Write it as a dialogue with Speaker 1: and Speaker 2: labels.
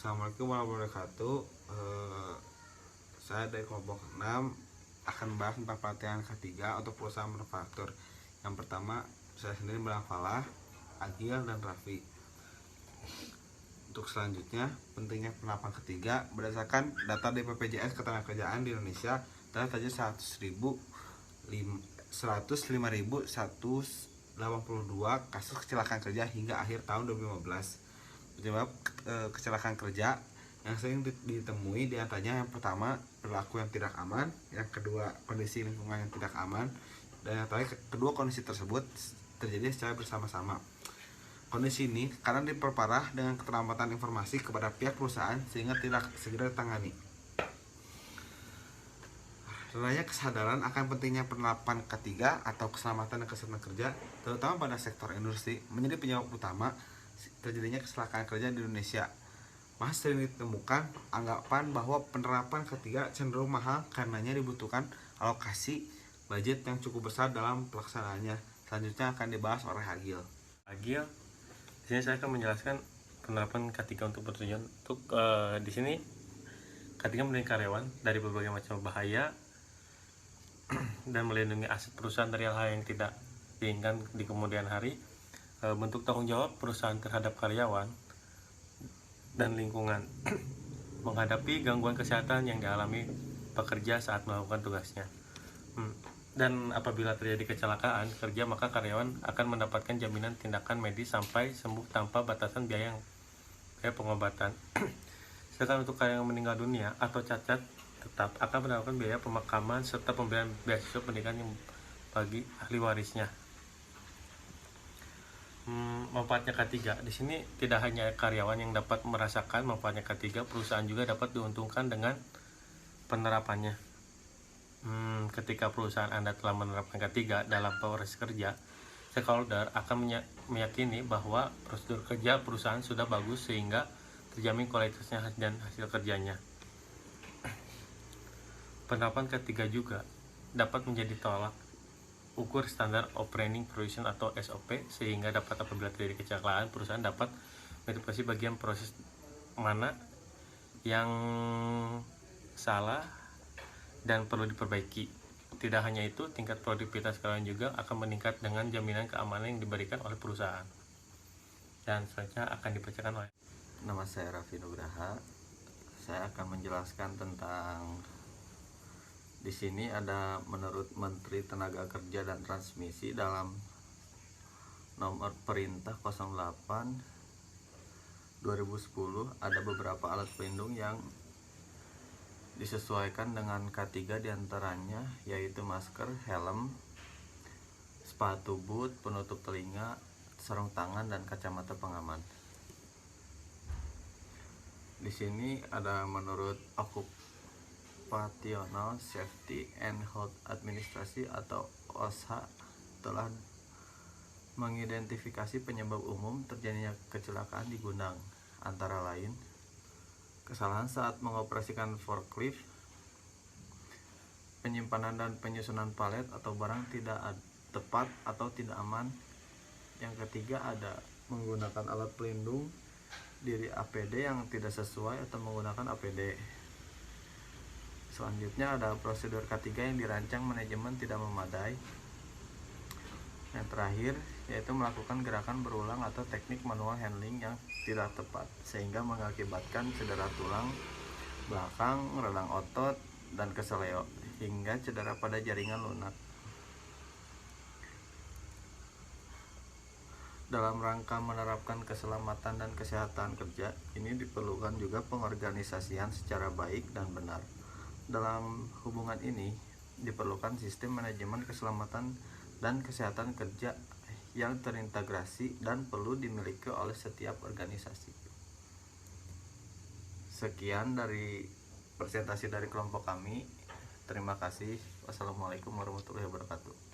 Speaker 1: Assalamualaikum warahmatullahi wabarakatuh. Saya dari kelompok 6 akan membahas tentang pelatihan K3 untuk perusahaan manufaktur. Yang pertama, saya sendiri bilang Falah, Agil, dan Raffi. Untuk selanjutnya, pentingnya penerapan K3 berdasarkan data dari BPJS Ketenagakerjaan di Indonesia, datanya 105.182 kasus kecelakaan kerja hingga akhir tahun 2015. Penyebab kecelakaan kerja yang sering ditemui diantaranya yang pertama perilaku yang tidak aman, yang kedua kondisi lingkungan yang tidak aman, dan yang terakhir kedua kondisi tersebut terjadi secara bersama-sama. Kondisi ini karena diperparah dengan keterlambatan informasi kepada pihak perusahaan sehingga tidak segera ditangani. Rendahnya kesadaran akan pentingnya penerapan K3 atau keselamatan dan kesehatan kerja, terutama pada sektor industri, menjadi penyebab utama terjadinya kecelakaan kerja di Indonesia. Masih sering ditemukan anggapan bahwa penerapan K3 cenderung mahal karenanya dibutuhkan alokasi budget yang cukup besar dalam pelaksanaannya. Selanjutnya akan dibahas oleh Agil.
Speaker 2: Di sini saya akan menjelaskan penerapan K3 untuk bertujuan untuk di sini K3 melindungi karyawan dari berbagai macam bahaya dan melindungi aset perusahaan dari hal-hal yang tidak diinginkan di kemudian hari. Bentuk tanggung jawab perusahaan terhadap karyawan dan lingkungan menghadapi gangguan kesehatan yang dialami pekerja saat melakukan tugasnya. Dan apabila terjadi kecelakaan kerja, maka karyawan akan mendapatkan jaminan tindakan medis sampai sembuh tanpa batasan biaya pengobatan. Sedangkan untuk karyawan yang meninggal dunia atau cacat tetap akan mendapatkan biaya pemakaman serta pemberian beasiswa pendidikan yang bagi ahli warisnya. Manfaatnya K3 di sini tidak hanya karyawan yang dapat merasakan manfaatnya K3, perusahaan juga dapat diuntungkan dengan penerapannya. Ketika perusahaan Anda telah menerapkan K3 dalam proses kerja, stakeholder akan meyakini bahwa prosedur kerja perusahaan sudah bagus sehingga terjamin kualitasnya dan hasil kerjanya. Penerapan K3 juga dapat menjadi tolak ukur standar operating procedure atau SOP, sehingga dapat apabila terjadi kecelakaan perusahaan dapat mengidentifikasi bagian proses mana yang salah dan perlu diperbaiki. Tidak hanya itu, tingkat produktivitas karyawan juga akan meningkat dengan jaminan keamanan yang diberikan oleh perusahaan. Dan selanjutnya akan dibacakan oleh
Speaker 3: Nama saya Raffi Nugraha. Saya akan menjelaskan tentang di sini ada menurut Menteri Tenaga Kerja dan Transmisi dalam nomor perintah 08 2010 ada beberapa alat pelindung yang disesuaikan dengan K3, diantaranya yaitu masker, helm, sepatu boot, penutup telinga, sarung tangan, dan kacamata pengaman. Di sini ada menurut Occupational Safety and Health Administration atau OSHA telah mengidentifikasi penyebab umum terjadinya kecelakaan di gudang, antara lain kesalahan saat mengoperasikan forklift, penyimpanan dan penyusunan palet atau barang tidak tepat atau tidak aman. Yang ketiga ada menggunakan alat pelindung diri APD yang tidak sesuai atau menggunakan APD. Selanjutnya ada prosedur K3 yang dirancang manajemen tidak memadai. Yang terakhir yaitu melakukan gerakan berulang atau teknik manual handling yang tidak tepat sehingga mengakibatkan cedera tulang belakang, radang otot, dan keseleo hingga cedera pada jaringan lunak. Dalam rangka menerapkan keselamatan dan kesehatan kerja, ini diperlukan juga pengorganisasian secara baik dan benar. Dalam hubungan ini diperlukan sistem manajemen keselamatan dan kesehatan kerja yang terintegrasi dan perlu dimiliki oleh setiap organisasi. Sekian dari presentasi dari kelompok kami. Terima kasih. Wassalamualaikum warahmatullahi wabarakatuh.